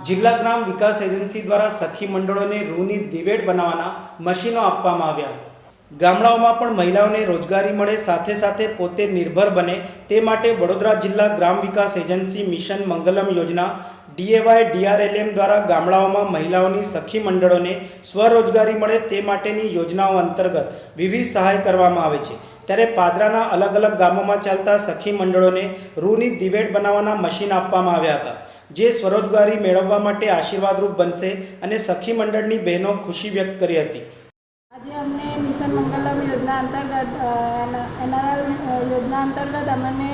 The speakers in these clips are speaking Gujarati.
જિલ્લા ગ્રામ વિકાસ એજન્સી દ્વારા સખી મંડળોને રૂની દિવેટ બનાવવાના મશીનો આપવામાં આવ્યા હતા। ગામડાઓમાં પણ મહિલાઓને રોજગારી મળે, સાથે સાથે પોતે નિર્ભર બને તે માટે વડોદરા જિલ્લા ગ્રામ વિકાસ એજન્સી મિશન મંગલમ યોજના DAY/DRLM દ્વારા ગામડાઓમાં મહિલાઓની સખી મંડળોને સ્વરોજગારી મળે તે માટેની યોજનાઓ અંતર્ગત વિવિધ સહાય કરવામાં આવે છે। ત્યારે પાદરાના અલગ અલગ ગામોમાં ચાલતા સખી મંડળોને રૂની દિવેટ બનાવવાના મશીન આપવામાં આવ્યા હતા, જે સ્વરોજગારી મેળવવા માટે આશીર્વાદરૂપ બનશે અને સખી મંડળની બહેનો ખુશી વ્યક્ત કરી હતી। આજે અમને મિશન મંગલમ યોજના અંતર્ગત NRL યોજના અંતર્ગત અમને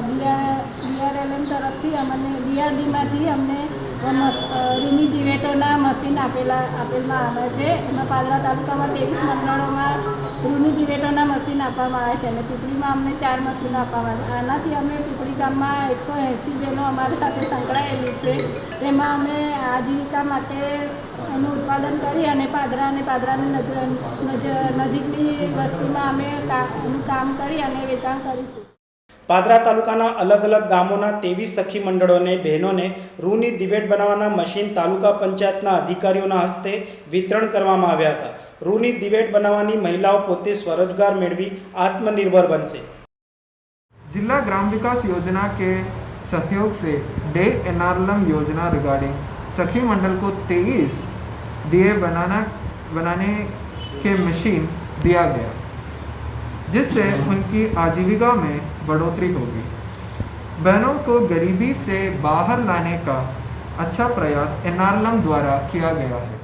DRLM તરફથી અમને BRDમાંથી અમને રૂની દિવેટોના મશીન આપેલમાં આવે છે। એમાં પાદરા તાલુકામાં 23 મંડળોમાં રૂની દિવેટોના મશીન આપવામાં આવે છે અને પીપળીમાં અમને 4 મશીનો આપવામાં આવે છે। આનાથી અમે પીપળી ગામમાં 180 બહેનો અમારી સાથે સંકળાયેલી છે। તેમાં અમે આજીવિકા માટે એનું ઉત્પાદન કરી અને પાદરાની નજીકની વસ્તીમાં અમે એનું કામ કરી અને વેચાણ કરીશું। પાદરા તાલુકાના અલગ અલગ ગામોના 23 સખી મંડળોને બહેનોને રૂની દિવેટ બનાવવાના મશીન તાલુકા પંચાયતના અધિકારીઓના હસ્તે વિતરણ કરવામાં આવ્યા હતા। રૂની દિવેટ બનાવવાની મહિલાઓ પોતે સ્વરોજગાર મેળવી आत्मनिर्भर बनसे। जिला ग्राम विकास योजना के सहयोग से DAY/NRLM योजना रिगार्डिंग सखी मंडल को 23 दिए बनाने के मशीन दिया गया, जिससे उनकी आजीविका में बढ़ोतरी होगी। बहनों को गरीबी से बाहर लाने का अच्छा प्रयास NRLM द्वारा किया गया है।